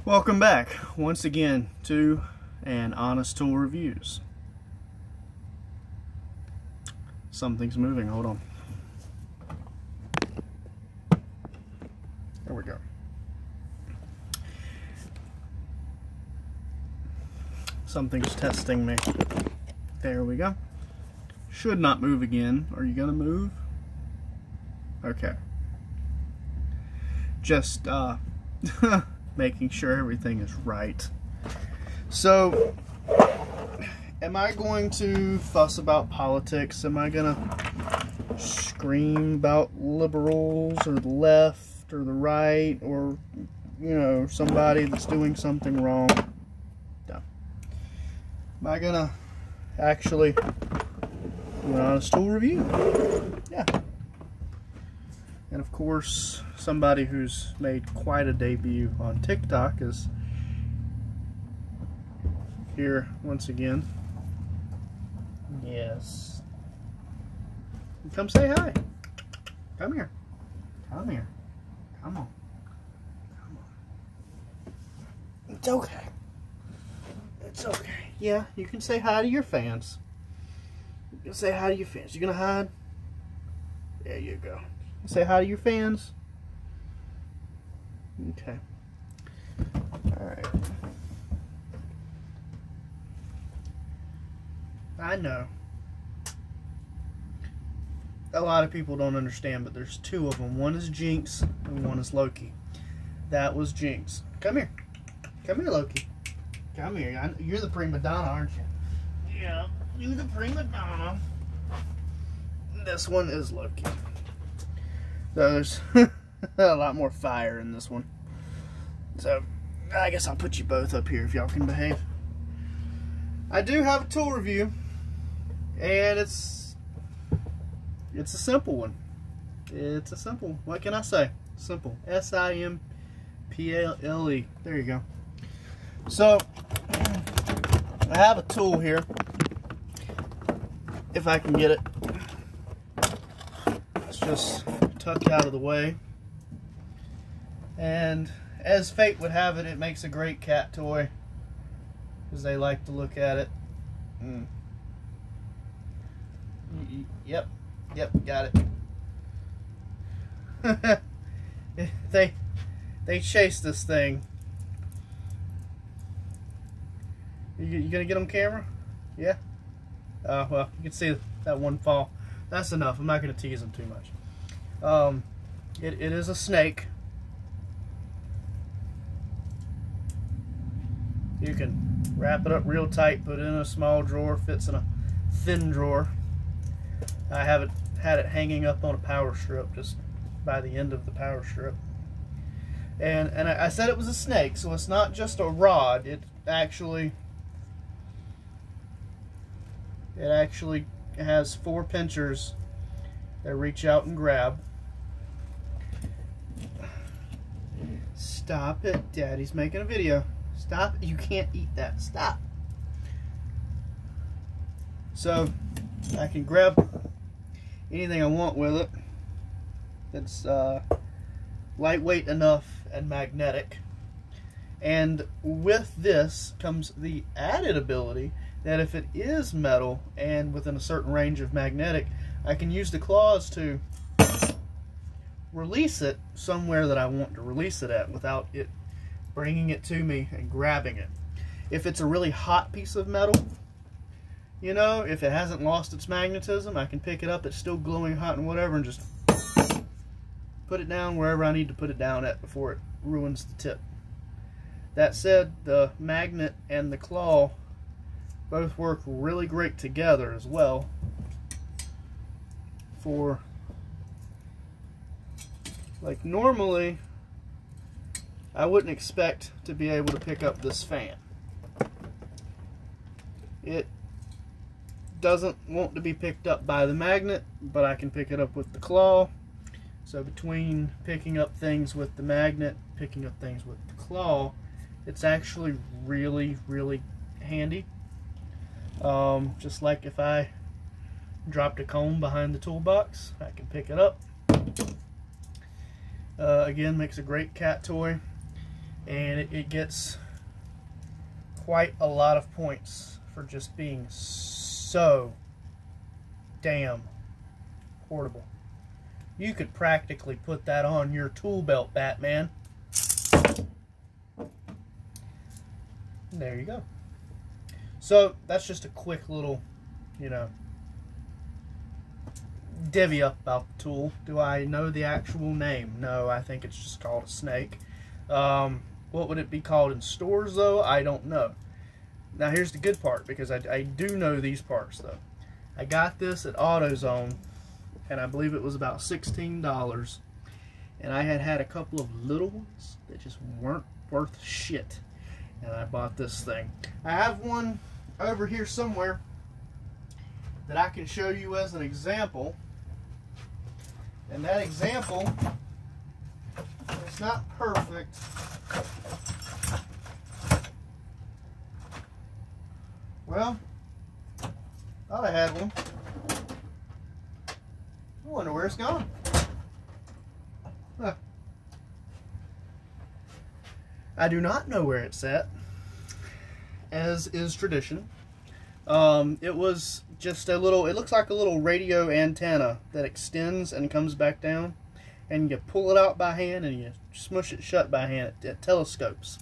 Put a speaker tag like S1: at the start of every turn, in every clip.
S1: Welcome back once again to an Honest Tool Reviews. Something's moving, hold on. There we go. Something's testing me. There we go. Should not move again. Are you gonna move? Okay. Just making sure everything is right. So, am I going to fuss about politics? Am I gonna scream about liberals or the left or the right or, you know, somebody that's doing something wrong? No. Am I gonna actually do an honest tool review? Yeah. And of course, somebody who's made quite a debut on TikTok is here once again. Yes. Come say hi. Come here. Come here. Come on. Come on. It's okay. It's okay. Yeah, you can say hi to your fans. You can say hi to your fans. You gonna hide? There you go. Say hi to your fans. Okay. Alright. I know a lot of people don't understand, but there's two of them. One is Jinx and one is Loki. That was Jinx. Come here. Come here, Loki. Come here. You're the prima donna, aren't you? Yeah, you're the prima donna. This one is Loki. There's a lot more fire in this one. So, I guess I'll put you both up here if y'all can behave. I do have a tool review, and it's a simple one. It's a simple, what can I say? Simple. S-I-M-P-L-E. There you go. So, I have a tool here. If I can get it. It's just tucked out of the way, and as fate would have it, it makes a great cat toy because they like to look at it. Yep, got it. They chase this thing. You gonna get on camera? Yeah. Well, you can see that one fall. That's enough. I'm not gonna tease them too much. It is a snake. You can wrap it up real tight, put it in a small drawer, fits in a thin drawer. I haven't had it hanging up on a power strip, just by the end of the power strip. And I said it was a snake, so it's not just a rod. It actually has 4 pinchers that reach out and grab. Stop it. Daddy's making a video. Stop it. You can't eat that. Stop. So, I can grab anything I want with it. It's lightweight enough and magnetic. And with this comes the added ability that if it is metal and within a certain range of magnetic, I can use the claws to release it somewhere that I want to release it at without it bringing it to me and grabbing it. If it's a really hot piece of metal, you know, if it hasn't lost its magnetism, I can pick it up, it's still glowing hot and whatever, and just put it down wherever I need to put it down at before it ruins the tip. That said, the magnet and the claw both work really great together as well for, like, normally I wouldn't expect to be able to pick up this fan. It doesn't want to be picked up by the magnet, but I can pick it up with the claw. So between picking up things with the magnet, picking up things with the claw, it's actually really, really handy. Just like if I dropped a comb behind the toolbox, I can pick it up. Again, makes a great cat toy. and it gets quite a lot of points for just being so damn portable. You could practically put that on your tool belt, Batman. There you go. So that's just a quick little, you know, divvy up about the tool. Do I know the actual name? No, I think it's just called a snake. What would it be called in stores, though? I don't know. Now, here's the good part, because I do know these parts, though. I got this at AutoZone, and I believe it was about $16. And I had a couple of little ones that just weren't worth shit. And I bought this thing. I have one over here somewhere that I can show you as an example. And that example, it's not perfect. Well, thought I had one. I wonder where it's gone. Huh. I do not know where it's at, as is tradition. It was just a little, it looks like a little radio antenna that extends and comes back down, and you pull it out by hand and you smush it shut by hand. It telescopes.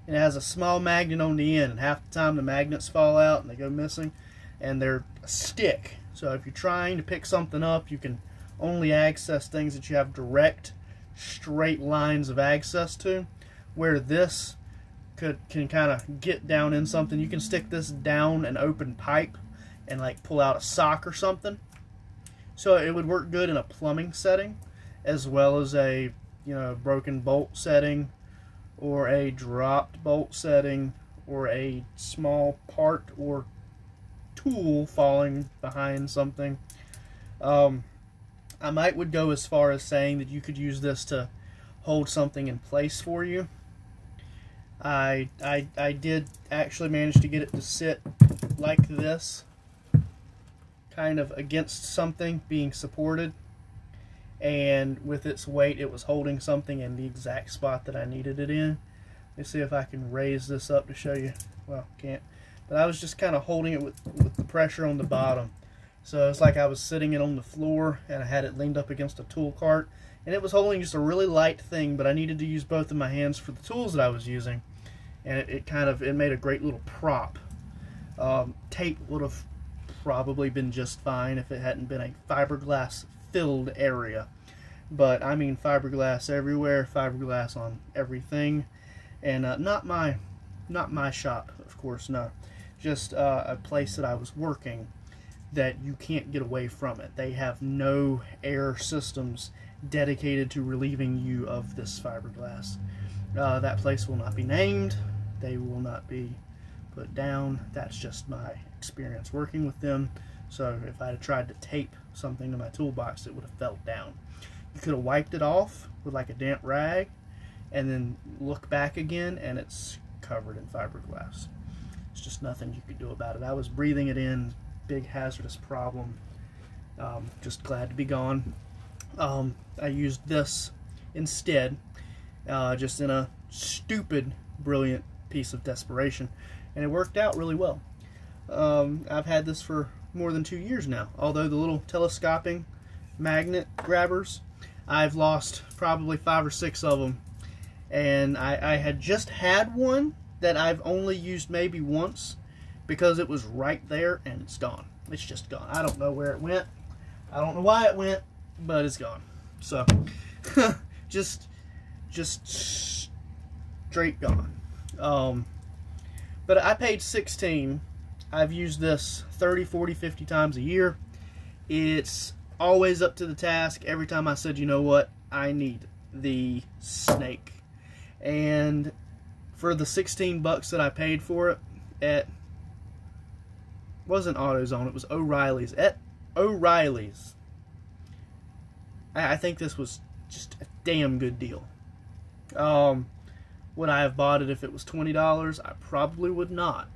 S1: And it has a small magnet on the end, and half the time the magnets fall out and they go missing, and they're a stick. So if you're trying to pick something up, you can only access things that you have direct, straight lines of access to, where this can kind of get down in something. You can stick this down an open pipe and like pull out a sock or something. So it would work good in a plumbing setting, as well as a, you know, broken bolt setting, or a dropped bolt setting, or a small part or tool falling behind something. I would go as far as saying that you could use this to hold something in place for you. I did actually manage to get it to sit like this, kind of against something being supported, and with its weight it was holding something in the exact spot that I needed it in. Let me see if I can raise this up to show you. Well, can't. But I was just kind of holding it with the pressure on the bottom. So it's like I was sitting it on the floor and I had it leaned up against a tool cart, and it was holding just a really light thing, but I needed to use both of my hands for the tools that I was using, and it made a great little prop. Tape would have probably been just fine if it hadn't been a fiberglass filled area, but I mean fiberglass everywhere, fiberglass on everything, and not my shop, of course, no, just a place that I was working that you can't get away from it. They have no air systems dedicated to relieving you of this fiberglass. That place will not be named. They will not be put down. That's just my experience working with them. So if I had tried to tape something to my toolbox, it would have fell down. You could have wiped it off with like a damp rag and then look back again, and it's covered in fiberglass. It's just nothing you could do about it. I was breathing it in. Big hazardous problem. Just glad to be gone. I used this instead, just in a stupid, brilliant piece of desperation, and it worked out really well. I've had this for more than 2 years now, although the little telescoping magnet grabbers, I've lost probably 5 or 6 of them, and I had just had one that I've only used maybe once, because it was right there and it's gone. It's just gone. I don't know where it went. I don't know why it went, but it's gone. So, just straight gone. But I paid $16. I've used this 30, 40, 50 times a year. It's always up to the task. Every time I said, you know what, I need the snake. And for the 16 bucks that I paid for it at, wasn't AutoZone, it was O'Reilly's. At O'Reilly's, I think this was just a damn good deal. Would I have bought it if it was $20? I probably would not.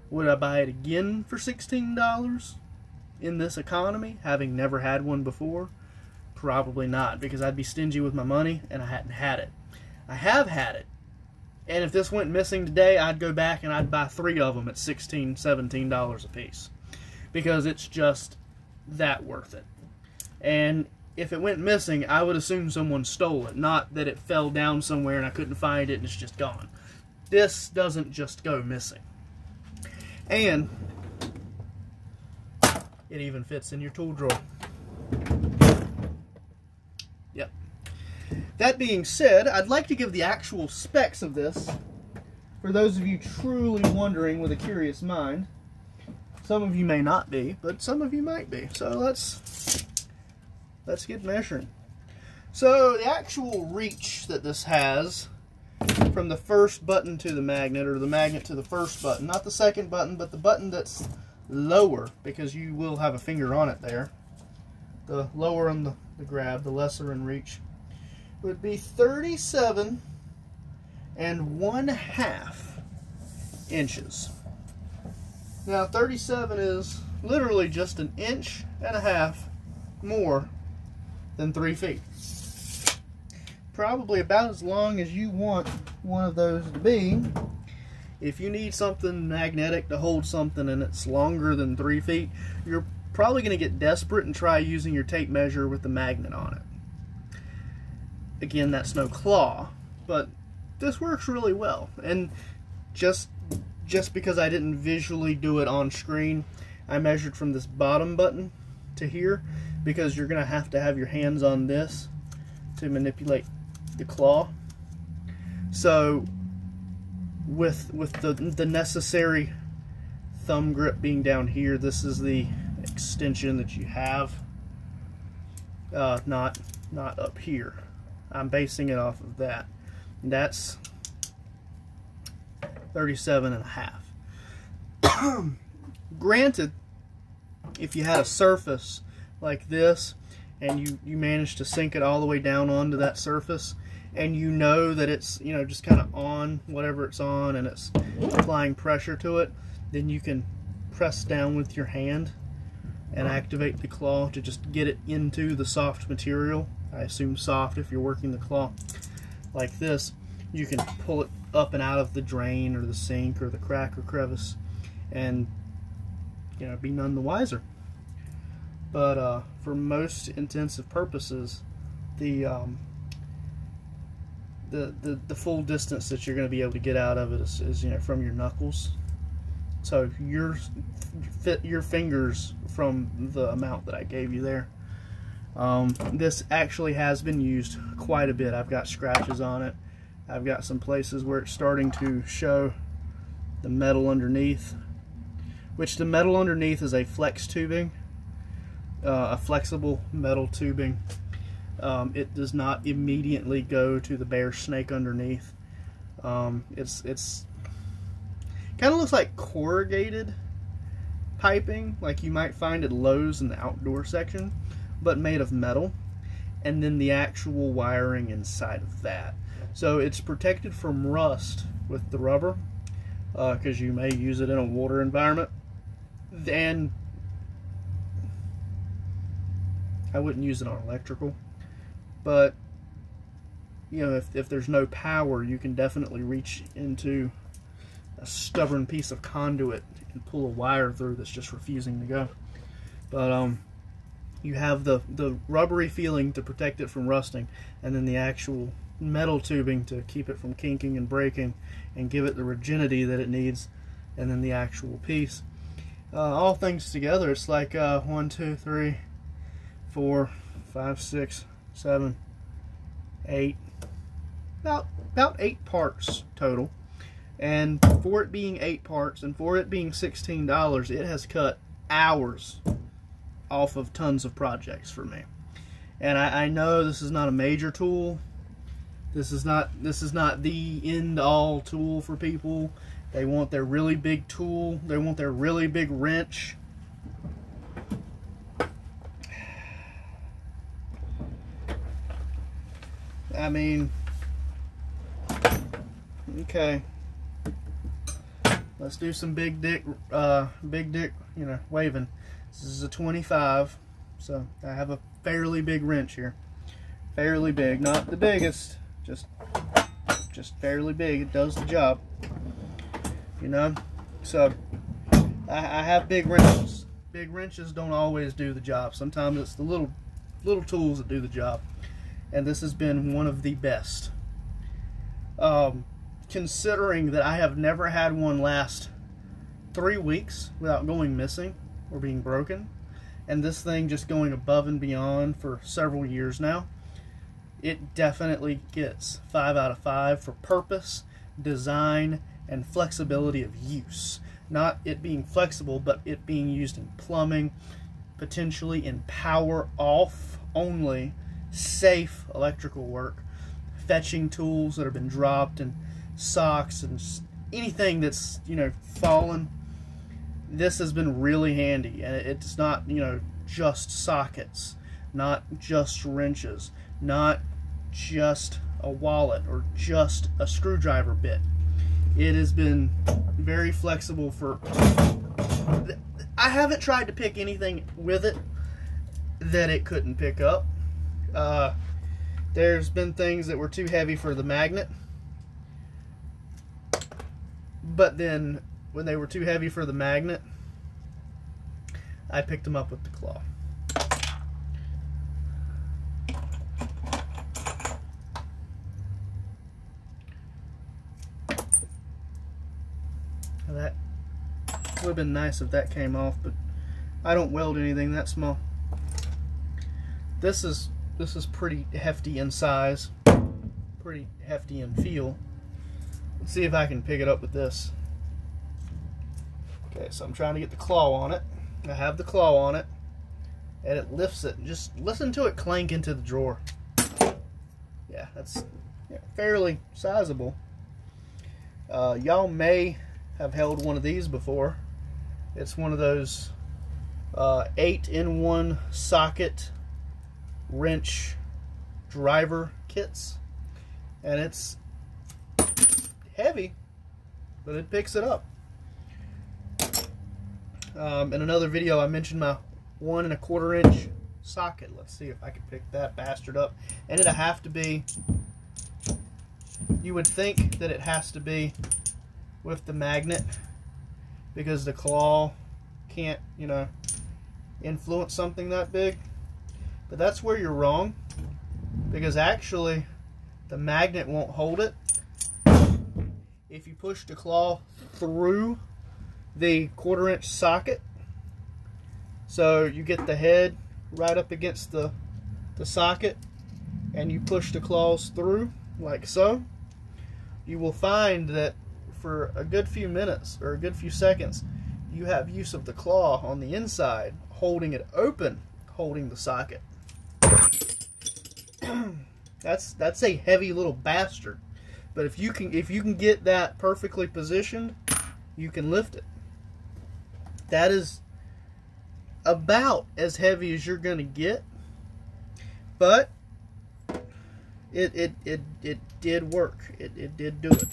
S1: Would I buy it again for $16 in this economy, having never had one before? Probably not, because I'd be stingy with my money and I hadn't had it. I have had it, And if this went missing today, I'd go back and I'd buy 3 of them at $16, $17 a piece. Because it's just that worth it. And if it went missing, I would assume someone stole it. Not that it fell down somewhere and I couldn't find it and it's just gone. This doesn't just go missing. And it even fits in your tool drawer. Yep. That being said, I'd like to give the actual specs of this for those of you truly wondering with a curious mind. Some of you may not be, but some of you might be. So let's get measuring. So the actual reach that this has from the first button to the magnet, or the magnet to the first button, not the second button, but the button that's lower, because you will have a finger on it there. The lower on the grab, the lesser in reach, would be 37 1/2 inches. Now 37 is literally just 1.5 inches more than 3 feet. Probably about as long as you want one of those to be. If you need something magnetic to hold something and it's longer than 3 feet, you're probably going to get desperate and try using your tape measure with the magnet on it. Again, that's no claw, but this works really well. And just because I didn't visually do it on screen, I measured from this bottom button to here, because you're going to have your hands on this to manipulate the claw. So with the necessary thumb grip being down here, this is the extension that you have, not up here. I'm basing it off of that. And that's 37 1/2. Granted, if you had a surface like this and you manage to sink it all the way down onto that surface, and you know that it's, you know, just kind of on whatever it's on and it's applying pressure to it, then you can press down with your hand and activate the claw to just get it into the soft material. I assume soft if you're working the claw like this. You can pull it up and out of the drain or the sink or the crack or crevice and, you know, be none the wiser. But for most intensive purposes, the full distance that you're going to be able to get out of it is you know, from your knuckles. So fit your fingers from the amount that I gave you there. This actually has been used quite a bit. I've got scratches on it. I've got some places where it's starting to show the metal underneath, which the metal underneath is a flex tubing, a flexible metal tubing. It does not immediately go to the bare snake underneath. It's kind of looks like corrugated piping, like you might find at Lowe's in the outdoor section, but made of metal, and then the actual wiring inside of that. So it's protected from rust with the rubber, because you may use it in a water environment. And I wouldn't use it on electrical, but you know, if there's no power, you can definitely reach into a stubborn piece of conduit and pull a wire through that's just refusing to go. But you have the rubbery feeling to protect it from rusting, and then the actual metal tubing to keep it from kinking and breaking and give it the rigidity that it needs, and then the actual piece. All things together, it's like 1, 2, 3, 4, 5, 6, 7, 8, about 8 parts total. And for it being 8 parts and for it being $16, it has cut hours off of tons of projects for me. And I know this is not a major tool. This is not the end-all tool for people. They want their really big tool. They want their really big wrench. I mean, okay. Let's do some big dick, you know, waving. This is a 25, so I have a fairly big wrench here. Fairly big, not the biggest, just just fairly big. It does the job, you know. So I have big wrenches. Big wrenches don't always do the job. Sometimes it's the little tools that do the job, and this has been one of the best. Considering that I have never had one last 3 weeks without going missing or being broken, and this thing just going above and beyond for several years now, it definitely gets 5 out of 5 for purpose, design, and flexibility of use. Not it being flexible, but it being used in plumbing, potentially in power off only, safe electrical work, fetching tools that have been dropped, and socks and anything that's, you know, fallen. This has been really handy, and it's not, you know, just sockets, not just wrenches, not just a wallet or just a screwdriver bit. It has been very flexible for... I haven't tried to pick anything with it that it couldn't pick up. There's been things that were too heavy for the magnet, but then when they were too heavy for the magnet, I picked them up with the claw. Now that would have been nice if that came off, but I don't weld anything that small. This is pretty hefty in size, pretty hefty in feel. Let's see if I can pick it up with this. Okay, so I'm trying to get the claw on it. I have the claw on it, and it lifts it. Just listen to it clank into the drawer. Yeah, that's fairly sizable. Y'all may have held one of these before. It's one of those 8-in-1 socket wrench driver kits, and it's heavy, but it picks it up. In another video I mentioned my 1 1/4 inch socket. Let's see if I can pick that bastard up. And it'll have to be, you would think that it has to be with the magnet, because the claw can't, you know, influence something that big. But that's where you're wrong, because actually the magnet won't hold it. If you push the claw through the 1/4 inch socket, so you get the head right up against the socket, and you push the claws through like so, you will find that for a good few minutes or a good few seconds you have use of the claw on the inside holding it open, holding the socket. That's a heavy little bastard, but if you can get that perfectly positioned, you can lift it. That is about as heavy as you're gonna get, but it did work. It did do it,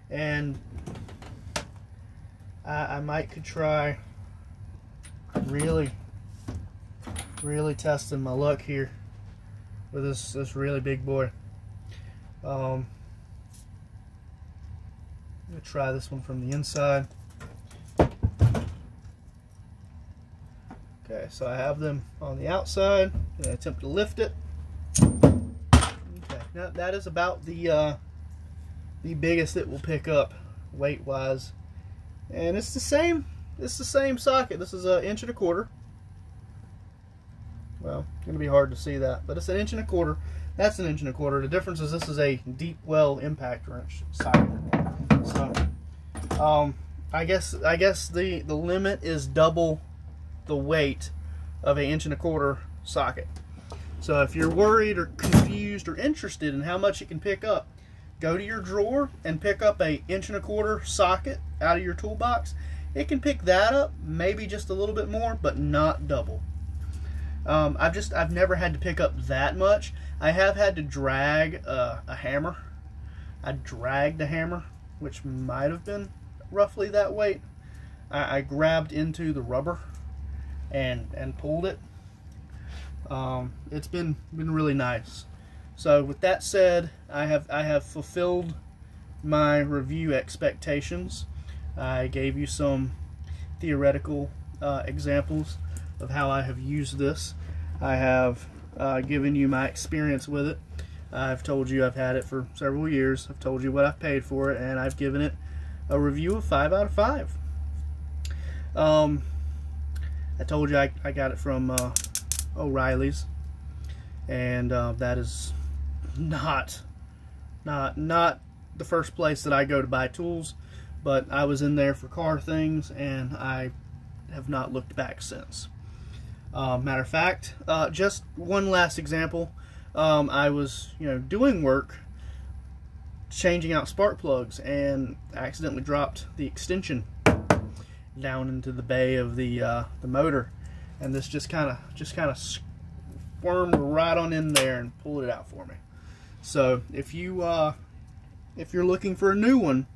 S1: and I might could try really testing my luck here with this really big boy. I'm gonna try this one from the inside. Okay, so I have them on the outside, and I attempt to lift it. Okay, now that is about the biggest it will pick up weight wise, and it's the same socket. This is 1 1/4 inch. Well, it's gonna be hard to see that, but it's 1 1/4 inch. That's 1 1/4 inch. The difference is this is a deep well impact wrench socket. So, I guess the limit is double the weight of a 1 1/4 inch socket. So if you're worried or confused or interested in how much it can pick up, go to your drawer and pick up a 1 1/4 inch socket out of your toolbox. It can pick that up, maybe just a little bit more, but not double. I've never had to pick up that much. I have had to drag a hammer. I dragged a hammer, which might have been roughly that weight. I grabbed into the rubber and pulled it. It's been really nice. So with that said, I have fulfilled my review expectations. I gave you some theoretical examples of how I have used this. I have given you my experience with it. I've told you I've had it for several years. I've told you what I've paid for it, and I've given it a review of 5 out of 5. I told you I got it from O'Reilly's, and that is not the first place that I go to buy tools, but I was in there for car things, and I have not looked back since. Matter of fact, just one last example. I was, doing work, changing out spark plugs, and accidentally dropped the extension down into the bay of the motor, and this just kind of squirmed right on in there and pulled it out for me. So if you're looking for a new one,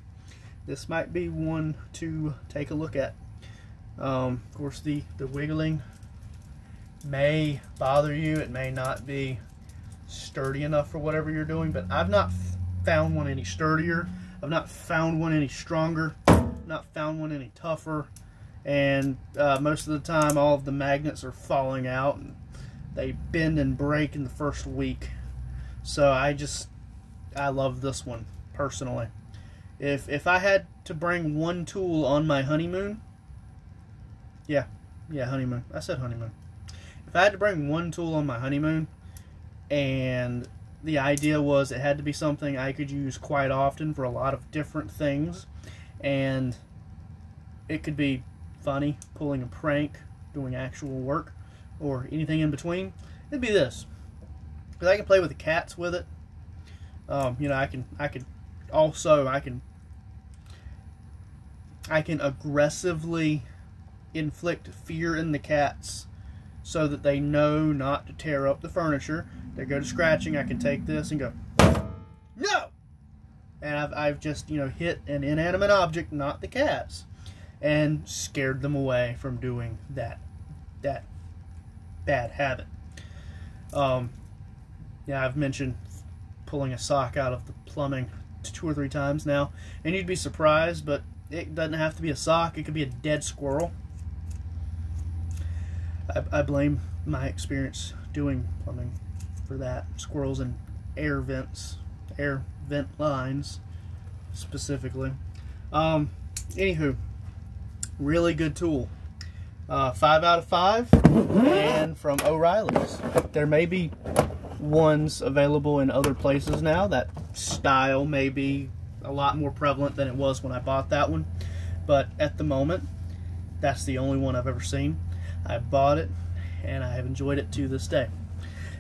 S1: this might be one to take a look at. Of course, the wiggling may bother you. It may not be sturdy enough for whatever you're doing, but I've not found one any sturdier. I've not found one any stronger. Not found one any tougher. And most of the time, all of the magnets are falling out, and they bend and break in the first week. So I love this one personally. If I had to bring one tool on my honeymoon, yeah, honeymoon. I said honeymoon. If I had to bring one tool on my honeymoon, and the idea was it had to be something I could use quite often for a lot of different things, and it could be funny, pulling a prank, doing actual work, or anything in between, it'd be this. Because I can play with the cats with it. I can aggressively inflict fear in the cats so that they know not to tear up the furniture. They go to scratching, I can take this and go, no! And I've just, hit an inanimate object, not the cats, and scared them away from doing that bad habit. I've mentioned pulling a sock out of the plumbing 2 or 3 times now, and you'd be surprised, but it doesn't have to be a sock. It could be a dead squirrel. I blame my experience doing plumbing for that. Squirrels and air vent lines specifically. Anywho, really good tool. 5 out of 5, and from O'Reilly's. There may be ones available in other places now. That style may be a lot more prevalent than it was when I bought that one, but at the moment, that's the only one I've ever seen. I bought it, and I have enjoyed it to this day.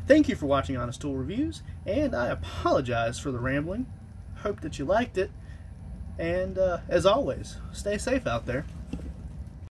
S1: Thank you for watching Honest Tool Reviews, and I apologize for the rambling. Hope that you liked it, and as always, stay safe out there.